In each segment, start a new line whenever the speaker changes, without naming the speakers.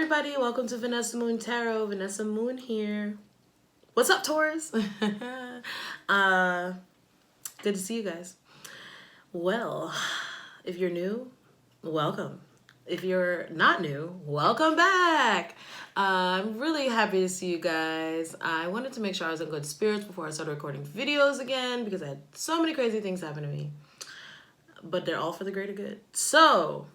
everybody, welcome to Vanessa Moon Tarot. Vanessa Moon here. What's up, Taurus? Good to see you guys. Well, if you're new, welcome. If you're not new, welcome back. I'm really happy to see you guys. I wanted to make sure I was in good spirits before I started recording videos again because I had so many crazy things happen to me. But they're all for the greater good. So,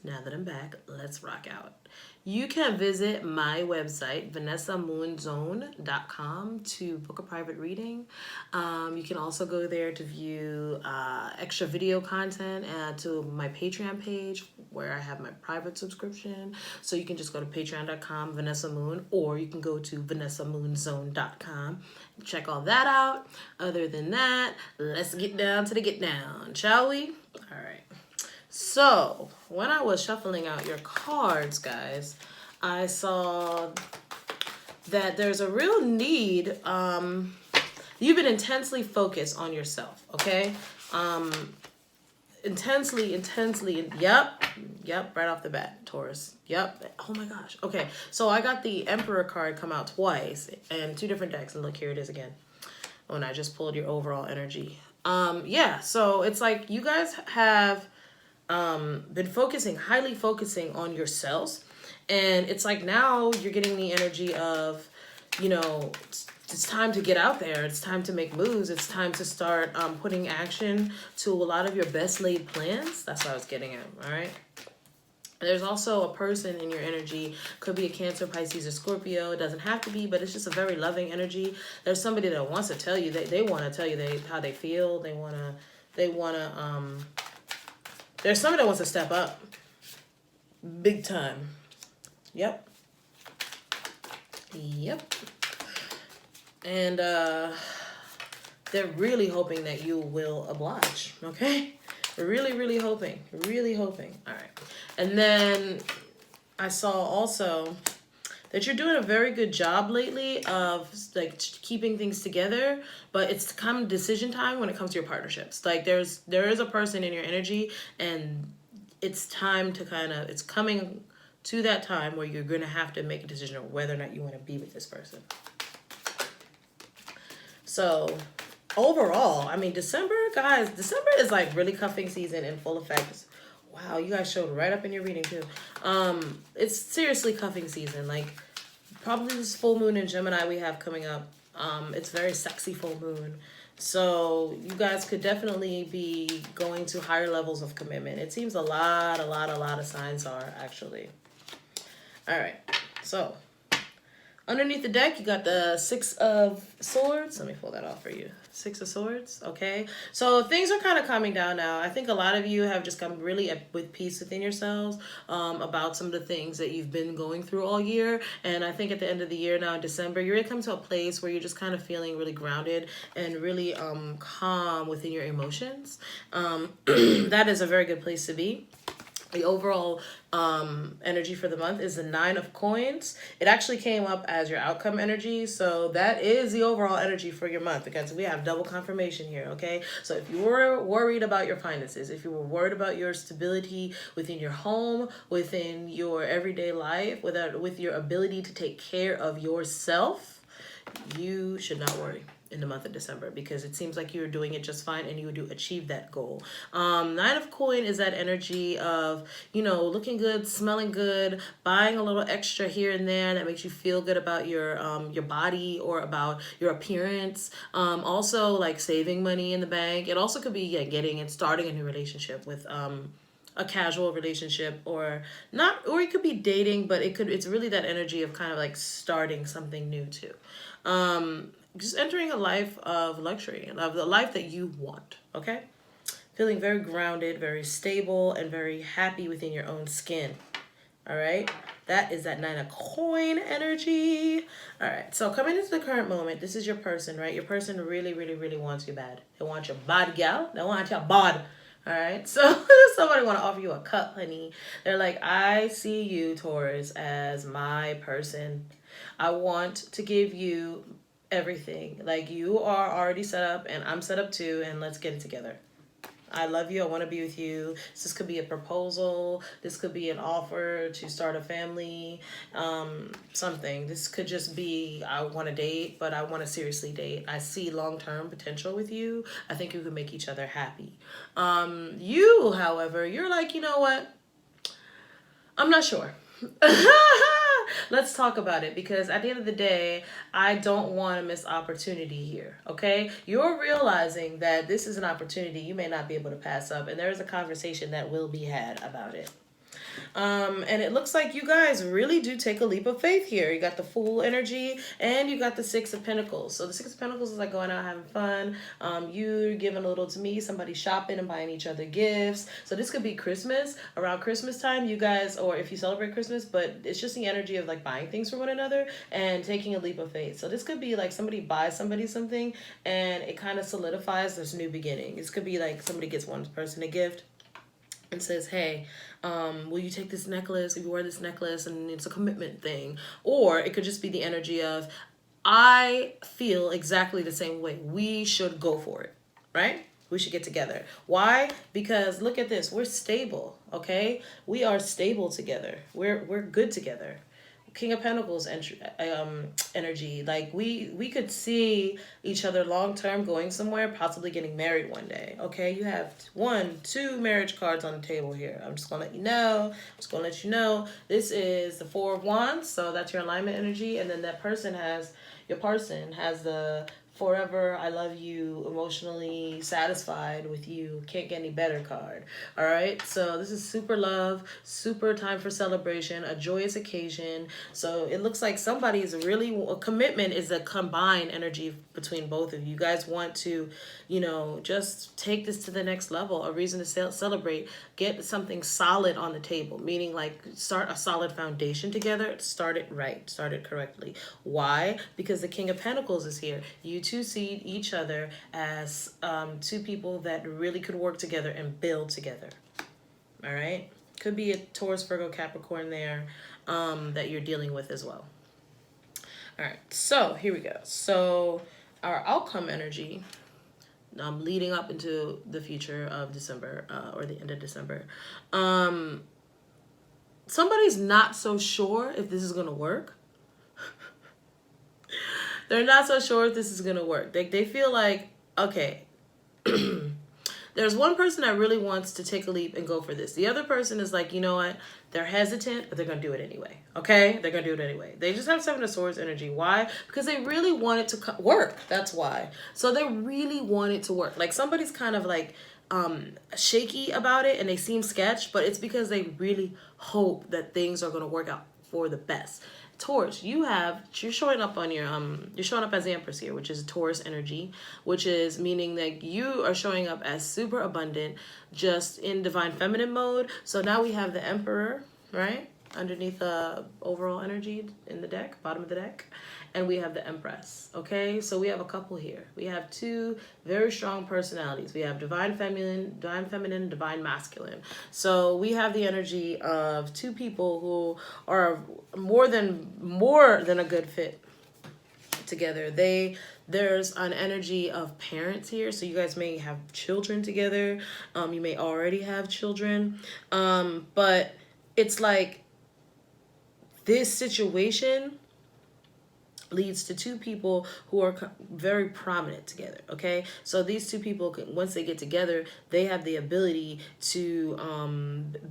now that I'm back, let's rock out. You can visit my website, vanessamoonzone.com, to book a private reading. You can also go there to view extra video content and to my Patreon page where I have my private subscription. So you can just go to patreon.com, Vanessa Moon, or you can go to vanessamoonzone.com. Check all that out. Other than that, let's get down to the get down, shall we? All right. So, when I was shuffling out your cards, guys, I saw that there's a real need. You've been intensely focused on yourself, okay? Intensely, yep, right off the bat, Taurus. Yep. Oh my gosh. Okay, so I got the Emperor card come out twice and two different decks, and look, here it is again. When I just pulled your overall energy. Yeah, so it's like you guys have been highly focusing on yourselves, and it's like now you're getting the energy of, you know, it's time to get out there, it's time to make moves, it's time to start putting action to a lot of your best laid plans. That's what I was getting at. All right, there's also a person in your energy, could be a Cancer, Pisces, or Scorpio. It doesn't have to be, but it's just a very loving energy. There's somebody that wants to tell you, they want to tell you how they feel. They want to there's somebody that wants to step up big time. Yep. And they're really hoping that you will oblige, okay? Really hoping. All right. And then I saw also that you're doing a very good job lately of like keeping things together, but it's come decision time when it comes to your partnerships. Like there is a person in your energy, and it's time to it's coming to that time where you're going to have to make a decision on whether or not you want to be with this person. So overall, I mean, December is like really cuffing season in full effect. Wow, you guys showed right up in your reading too. It's seriously cuffing season. Like probably this full moon in Gemini we have coming up. It's very sexy full moon. So you guys could definitely be going to higher levels of commitment. It seems a lot of signs are actually. All right, so underneath the deck, you got the Six of Swords. Let me pull that off for you. Six of Swords, okay? So things are kind of calming down now. I think a lot of you have just come really with peace within yourselves about some of the things that you've been going through all year. And I think at the end of the year now in December, you're going to come to a place where you're just kind of feeling really grounded and really calm within your emotions. That is a very good place to be. The overall energy for the month is the Nine of Coins. It actually came up as your outcome energy. So that is the overall energy for your month, because we have double confirmation here, okay? So if you were worried about your finances, if you were worried about your stability within your home, within your everyday life, with your ability to take care of yourself, you should not worry in the month of December, because it seems like you're doing it just fine and you do achieve that goal. Nine of Coin is that energy of, you know, looking good, smelling good, buying a little extra here and there that makes you feel good about your body or about your appearance. Also like saving money in the bank. It also could be getting and starting a new relationship with a casual relationship, or not, or it could be dating, but it's really that energy of kind of like starting something new too. Just entering a life of luxury, of the life that you want, okay? Feeling very grounded, very stable, and very happy within your own skin, all right? That is that Nine of Coin energy. All right, so coming into the current moment, this is your person, right? Your person really wants you bad. They want your body, gal. They want your bod. All right, so somebody want to offer you a cup, honey. They're like, I see you, Taurus, as my person. I want to give you everything. Like, you are already set up and I'm set up too, and let's get it together. I love you. I want to be with you. So this could be a proposal. This could be an offer to start a family. Something. This could just be I want to date, but I want to seriously date. I see long term potential with you. I think you can make each other happy. You, however, you're like, you know what? I'm not sure. Let's talk about it, because at the end of the day, I don't want to miss opportunity here. Okay, you're realizing that this is an opportunity you may not be able to pass up, and there is a conversation that will be had about it. And it looks like you guys really do take a leap of faith here. You got the Fool energy and you got the Six of Pentacles. So the Six of Pentacles is like going out having fun. You're giving a little to me, somebody shopping and buying each other gifts. So this could be Christmas, around Christmas time, you guys, or if you celebrate Christmas, but it's just the energy of like buying things for one another and taking a leap of faith. So this could be like somebody buys somebody something and it kind of solidifies this new beginning. This could be like somebody gets one person a gift and says, hey, will you take this necklace? If you wear this necklace, and it's a commitment thing. Or it could just be the energy of, I feel exactly the same way. We should go for it, right? We should get together. Why? Because look at this. We're stable, okay? We are stable together. We're good together. King of Pentacles energy. Like we could see each other long term going somewhere, possibly getting married one day. Okay, you have 2 marriage cards on the table here. I'm just gonna let you know. This is the Four of Wands, so that's your alignment energy, and then your person has the forever, I love you, emotionally satisfied with you, can't get any better card. All right, so this is super love, super time for celebration, a joyous occasion. So it looks like somebody's really, a commitment is a combined energy between both of you. You guys want to, just take this to the next level, a reason to celebrate, get something solid on the table, meaning like start a solid foundation together, start it right, start it correctly. Why? Because the King of Pentacles is here. You two see each other as 2 people that really could work together and build together. All right, could be a Taurus, Virgo, Capricorn there that you're dealing with as well. All right, so here we go. So our outcome energy leading up into the future of December or the end of December. Somebody's not so sure if this is going to work. They're not so sure if this is going to work. They feel like, okay, there's one person that really wants to take a leap and go for this. The other person is like, you know what? They're hesitant, but they're going to do it anyway. Okay? They're going to do it anyway. They just have Seven of Swords energy. Why? Because they really want it to work. That's why. So they really want it to work. Like somebody's kind of like shaky about it and they seem sketched, but it's because they really hope that things are going to work out for the best. Taurus, you're showing up on you're showing up as the Empress here, which is Taurus energy, which is meaning that you are showing up as super abundant, just in divine feminine mode. So now we have the Emperor, right? Underneath the overall energy in the deck, bottom of the deck. And we have the Empress, okay? So we have a couple here. We have 2 very strong personalities. We have divine feminine, divine masculine. So we have the energy of 2 people who are more than a good fit together. There's an energy of parents here. So you guys may have children together. You may already have children. But it's like this situation leads to 2 people who are very prominent together, okay? So these 2 people, once they get together, they have the ability to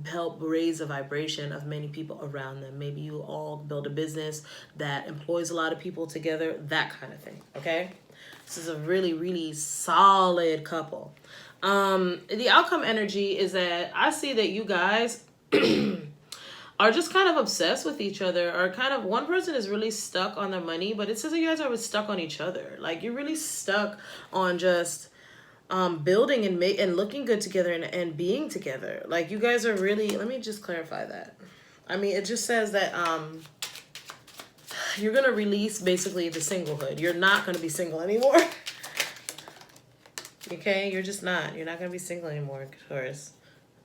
help raise the vibration of many people around them. Maybe you all build a business that employs a lot of people together, that kind of thing, okay? This is a really, really solid couple. The outcome energy is that I see that you guys are just kind of obsessed with each other, or kind of one person is really stuck on their money, but it says that you guys are stuck on each other. Like you're really stuck on just building and looking good together and being together. Like you guys are really, let me just clarify that. I mean, it just says that you're going to release basically the singlehood. You're not going to be single anymore. Okay, you're just not. You're not going to be single anymore, Taurus.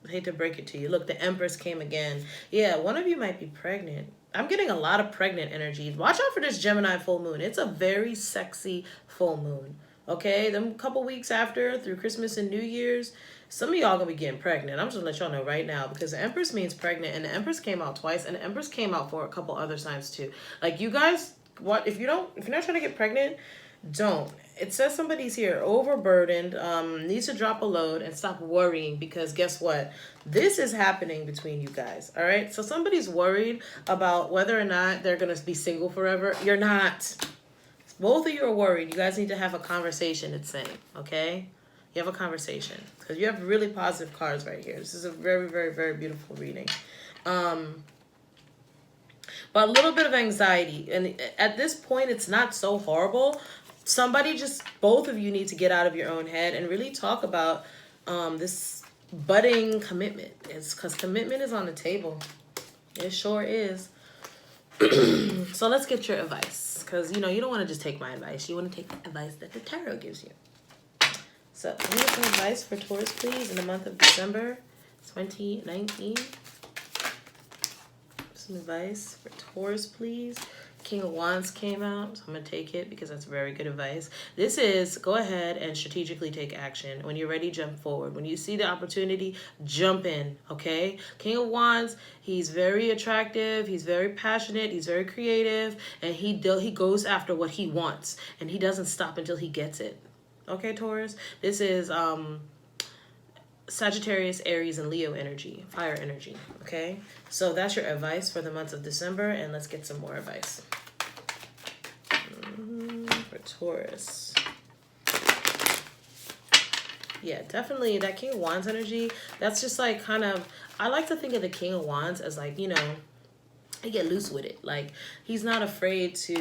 I hate to break it to you. Look, the Empress came again. Yeah, one of you might be pregnant. I'm getting a lot of pregnant energy. Watch out for this Gemini full moon. It's a very sexy full moon. Okay, them couple weeks after, through Christmas and New Year's, some of y'all gonna be getting pregnant. I'm just gonna let y'all know right now, because the Empress means pregnant, and the Empress came out twice, and the Empress came out for a couple other signs too. Like, you guys, what if you're not trying to get pregnant, don't. It says somebody's here overburdened, needs to drop a load and stop worrying, because guess what? This is happening between you guys. All right. So somebody's worried about whether or not they're going to be single forever. You're not. Both of you are worried. You guys need to have a conversation, it's saying. Okay. You have a conversation, because you have really positive cards right here. This is a very, very, very beautiful reading. But a little bit of anxiety. And at this point, it's not so horrible. Somebody just, both of you need to get out of your own head and really talk about this budding commitment. It's because commitment is on the table. It sure is. So let's get your advice. Because, you know, you don't want to just take my advice. You want to take the advice that the tarot gives you. So, give me some advice for Taurus, please, in the month of December 2019. Some advice for Taurus, please. King of Wands came out, so I'm going to take it because that's very good advice. This is, go ahead and strategically take action. When you're ready, jump forward. When you see the opportunity, jump in, okay? King of Wands, he's very attractive, he's very passionate, he's very creative, and he goes after what he wants, and he doesn't stop until he gets it. Okay, Taurus? This is Sagittarius, Aries, and Leo energy, fire energy, okay? So that's your advice for the month of December, and let's get some more advice. For Taurus. Yeah, definitely that King of Wands energy, that's just like kind of, I like to think of the King of Wands as like, you know, he get loose with it. Like, he's not afraid to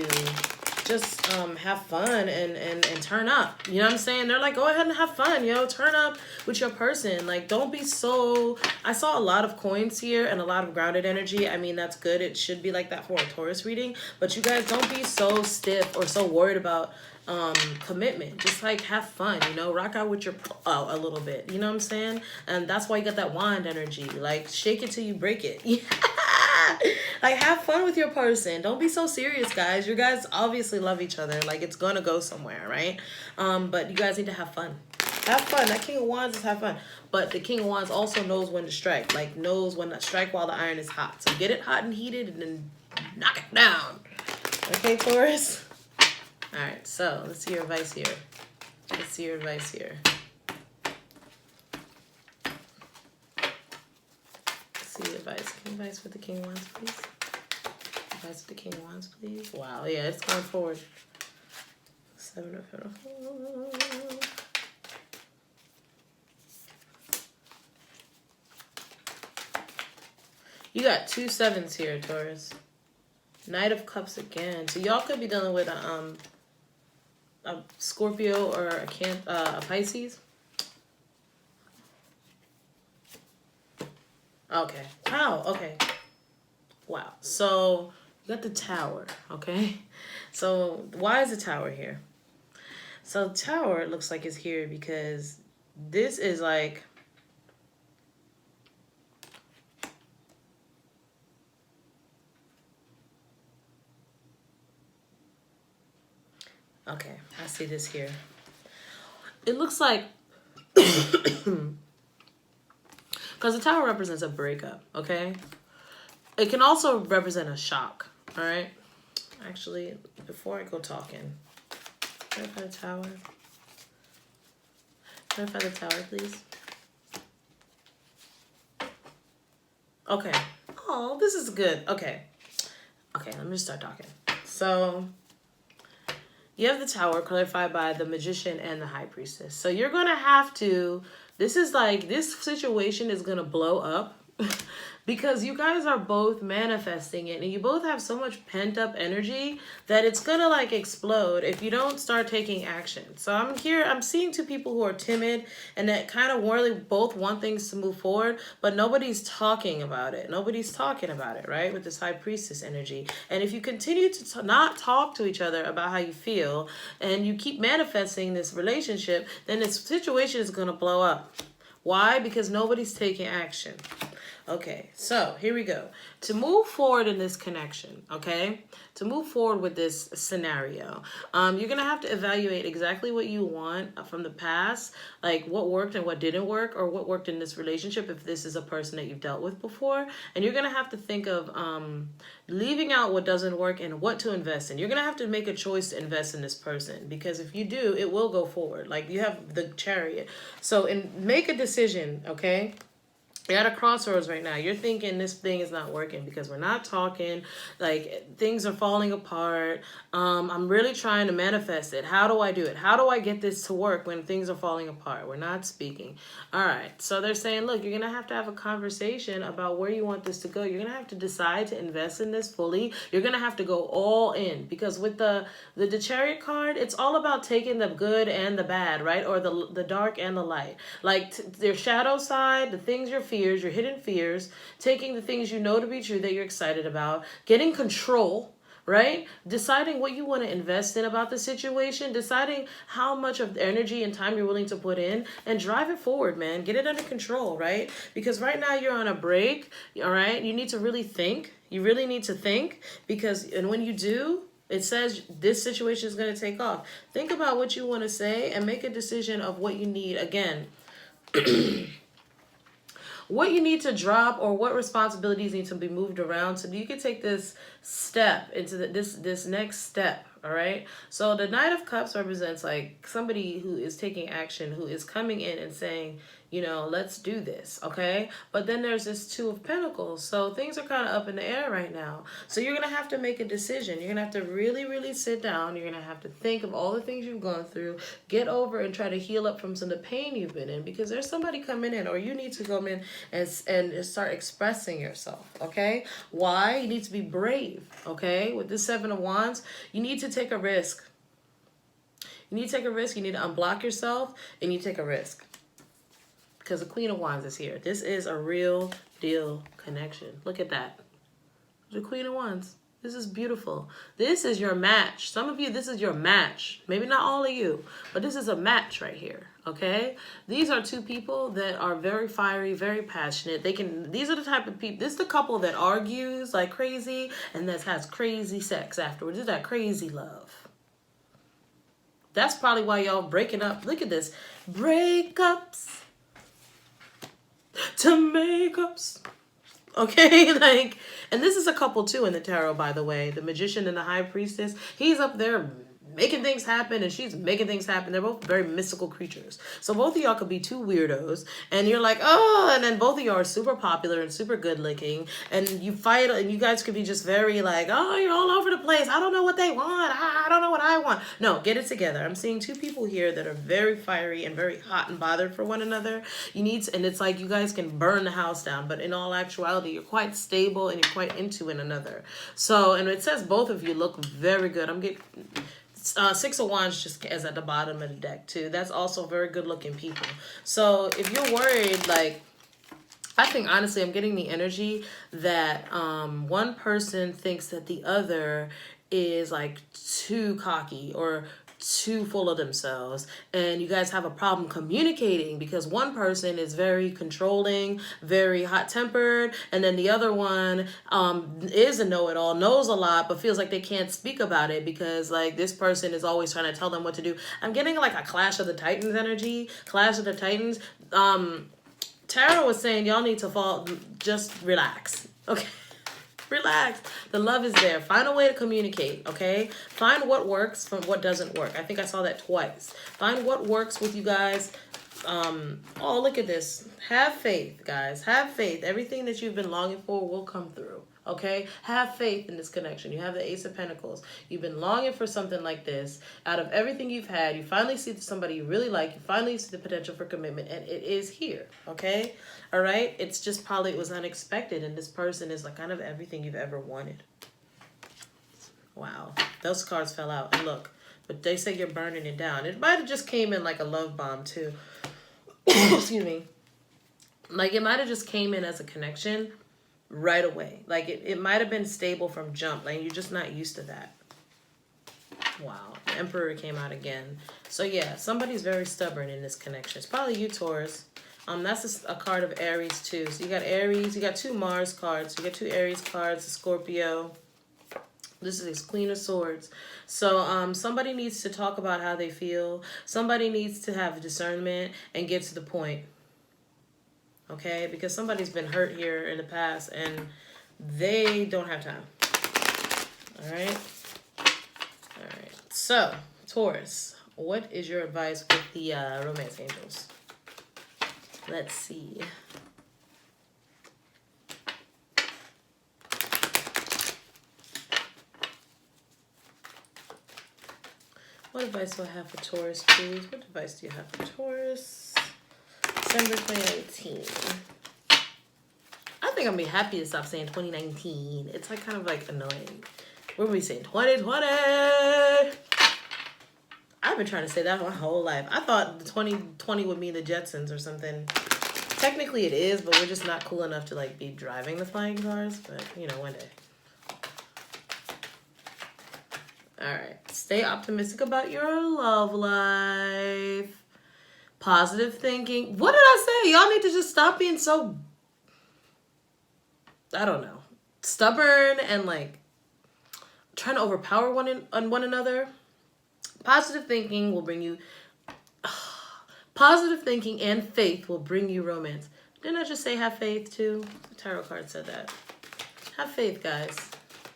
just have fun and turn up. You know what I'm saying? They're like, go ahead and have fun, yo. Turn up with your person. Like, don't be so... I saw a lot of coins here and a lot of grounded energy. I mean, that's good. It should be like that for a Taurus reading. But you guys, don't be so stiff or so worried about commitment. Just like have fun, you know, rock out with your a little bit, you know what I'm saying? And that's why you got that wand energy. Like, shake it till you break it. Yeah. Like, have fun with your person. Don't be so serious, guys. You guys obviously love each other. Like, it's gonna go somewhere, right? But you guys need to have fun. Have fun. That King of Wands is have fun. But the King of Wands also knows when to strike. Like, knows when to strike while the iron is hot. So get it hot and heated and then knock it down. Okay, Taurus? Alright, so let's see your advice here. Let's see your advice here. Let's see your advice. Can you advice for the King of Wands, please? Advice for the King of Wands, please. Wow, yeah, it's going forward. 7 of Pentacles. You got 2 sevens here, Taurus. Knight of Cups again. So y'all could be dealing with a Scorpio or a Pisces. Okay. Wow. Okay. Wow. So you got the Tower. Okay. So why is the Tower here? So Tower, it looks like, is here because this is like... Okay, I see this here. It looks like... Because the Tower represents a breakup, okay? It can also represent a shock, all right? Actually, before I go talking, clarify the Tower. Clarify the Tower, please. Okay. Oh, this is good. Okay. Okay, let me just start talking. So... you have the Tower clarified by the Magician and the High Priestess. So you're going to have to... this is like... this situation is going to blow up. Because you guys are both manifesting it. And you both have so much pent-up energy that it's going to, like, explode if you don't start taking action. So I'm seeing 2 people who are timid and that kind of really both want things to move forward, but nobody's talking about it. Nobody's talking about it, right? With this High Priestess energy. And if you continue to not talk to each other about how you feel and you keep manifesting this relationship, then this situation is going to blow up. Why? Because nobody's taking action. Okay, so here we go. To move forward in this connection, okay? To move forward with this scenario, you're going to have to evaluate exactly what you want from the past, like what worked and what didn't work, or what worked in this relationship if this is a person that you've dealt with before. And you're going to have to think of leaving out what doesn't work and what to invest in. You're going to have to make a choice to invest in this person, because if you do, it will go forward. Like you have the Chariot. So make a decision, okay? You're at a crossroads right now. You're thinking this thing is not working because we're not talking. Like things are falling apart. I'm really trying to manifest it. How do I do it? How do I get this to work when things are falling apart? We're not speaking. All right. So they're saying, look, you're going to have a conversation about where you want this to go. You're going to have to decide to invest in this fully. You're going to have to go all in, because with the Chariot card, it's all about taking the good and the bad, right? Or the dark and the light. Like their shadow side, the things you're fears, your hidden fears, taking the things you know to be true that you're excited about, getting control, right? Deciding what you want to invest in about the situation, deciding how much of the energy and time you're willing to put in, and drive it forward, man. Get it under control, right? Because right now you're on a break, all right? You need to really think. You really need to think, and when you do, it says this situation is going to take off. Think about what you want to say and make a decision of what you need. Again, what you need to drop or what responsibilities need to be moved around so you can take this step into this next step. All right. So the Knight of Cups represents like somebody who is taking action, who is coming in and saying, let's do this. Okay. But then there's this Two of Pentacles. So things are kind of up in the air right now. So you're going to have to make a decision. You're going to have to really, really sit down. You're going to have to think of all the things you've gone through, get over and try to heal up from some of the pain you've been in, because there's somebody coming in, or you need to come in and start expressing yourself. Okay. Why? You need to be brave. Okay. With this Seven of Wands, you need to take a risk. You need to take a risk. You need to unblock yourself and you take a risk. Because the Queen of Wands is here. This is a real deal connection. Look at that. The Queen of Wands. This is beautiful. This is your match. Some of you, this is your match. Maybe not all of you, but this is a match right here. Okay? These are two people that are very fiery, very passionate. These are the type of people, this is the couple that argues like crazy and that has crazy sex afterwards. This is that crazy love. That's probably why y'all breaking up. Look at this. Breakups to makeups. Okay, and this is a couple too in the tarot, by the way. The Magician and the High Priestess. He's up there making things happen and she's making things happen. They're both very mystical creatures. So both of y'all could be two weirdos and you're like, oh, and then both of y'all are super popular and super good looking and you fight and you guys could be just very like, oh, you're all over the place. I don't know what they want. I don't know what I want. No, get it together. I'm seeing two people here that are very fiery and very hot and bothered for one another. And it's like you guys can burn the house down, but in all actuality, you're quite stable and you're quite into one another. So, and it says both of you look very good. I'm getting... Six of Wands just is at the bottom of the deck too. That's also very good looking people. So if you're worried, like, I think honestly I'm getting the energy that one person thinks that the other is like too cocky or too full of themselves, and you guys have a problem communicating because one person is very controlling, very hot-tempered, and then the other one is a know-it-all, knows a lot, but feels like they can't speak about it because like this person is always trying to tell them what to do. I'm getting like a Clash of the Titans energy. Clash of the Titans. Tarot was saying y'all need to just relax. Okay. Relax. The love is there. Find a way to communicate, okay? Find what works from what doesn't work. I think I saw that twice. Find what works with you guys. Oh, look at this. Have faith, guys. Have faith. Everything that you've been longing for will come through, okay? Have faith in this connection. You have the Ace of Pentacles. You've been longing for something like this. Out of everything you've had, you finally see somebody you really like. You finally see the potential for commitment, and it is here, okay? All right? It's just probably it was unexpected, and this person is like kind of everything you've ever wanted. Wow. Those cards fell out. And look, but they say you're burning it down. It might have just came in like a love bomb, too. Excuse me. Like, it might have just came in as a connection right away. Like, it might have been stable from jump. Like, you're just not used to that. Wow. The Emperor came out again. So, yeah, somebody's very stubborn in this connection. It's probably you, Taurus. That's a card of Aries too. So you got Aries, you got 2 Mars cards. You got 2 Aries cards, a Scorpio. This is Queen of Swords. So somebody needs to talk about how they feel. Somebody needs to have discernment and get to the point. Okay? Because somebody's been hurt here in the past and they don't have time. All right? All right. So, Taurus, what is your advice with the romance angels? Let's see. What advice do I have for Taurus, please? What advice do you have for Taurus? December 2019. I think I'm gonna be happy to stop saying 2019. It's like kind of like annoying. What are we saying? 2020. I've been trying to say that my whole life. I thought the 2020 would mean the Jetsons or something. Technically it is, but we're just not cool enough to like be driving the flying cars. But you know, one day. All right. Stay optimistic about your love life. Positive thinking. What did I say? Y'all need to just stop being so, I don't know, stubborn and like trying to overpower one another. Positive thinking will bring you, positive thinking and faith will bring you romance. Didn't I just say have faith too? The tarot card said that. Have faith, guys.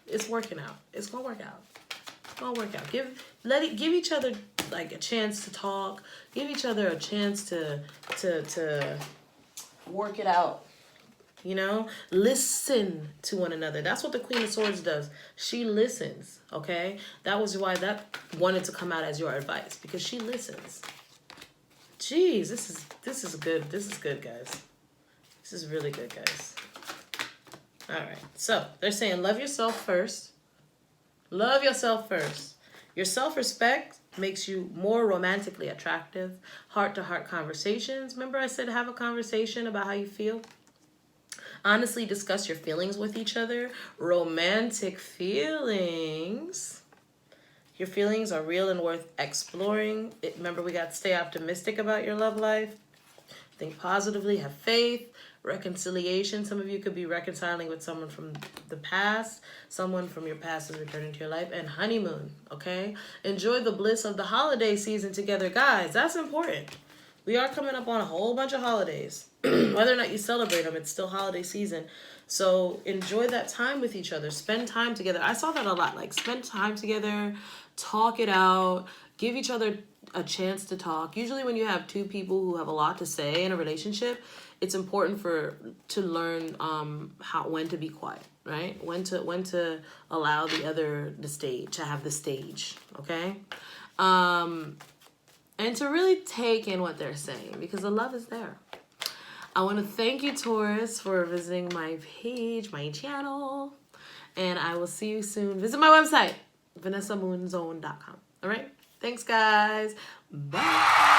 It's working out. It's gonna work out. It's gonna work out. Give each other like a chance to talk. Give each other a chance to work it out. You know, listen to one another. That's what the Queen of Swords does. She listens, okay? That was why that wanted to come out as your advice, because she listens. Jeez, this is good. This is good, guys. This is really good, guys. All right. So, they're saying love yourself first. Love yourself first. Your self-respect makes you more romantically attractive. Heart-to-heart conversations. Remember I said have a conversation about how you feel? Honestly discuss your feelings with each other. Romantic feelings. Your feelings are real and worth exploring. Remember, we got to stay optimistic about your love life. Think positively. Have faith. Reconciliation. Some of you could be reconciling with someone from the past. Someone from your past is returning to your life. And honeymoon, okay? Enjoy the bliss of the holiday season together. Guys, that's important. We are coming up on a whole bunch of holidays. Whether or not you celebrate them, it's still holiday season. So enjoy that time with each other. Spend time together. I saw that a lot. Like, spend time together. Talk it out. Give each other a chance to talk. Usually when you have two people who have a lot to say in a relationship, it's important to learn when to be quiet, right? When to allow to have the stage, okay? And to really take in what they're saying, because the love is there. I want to thank you, Taurus, for visiting my page, my channel. And I will see you soon. Visit my website, VanessaMoonZone.com. All right? Thanks, guys. Bye.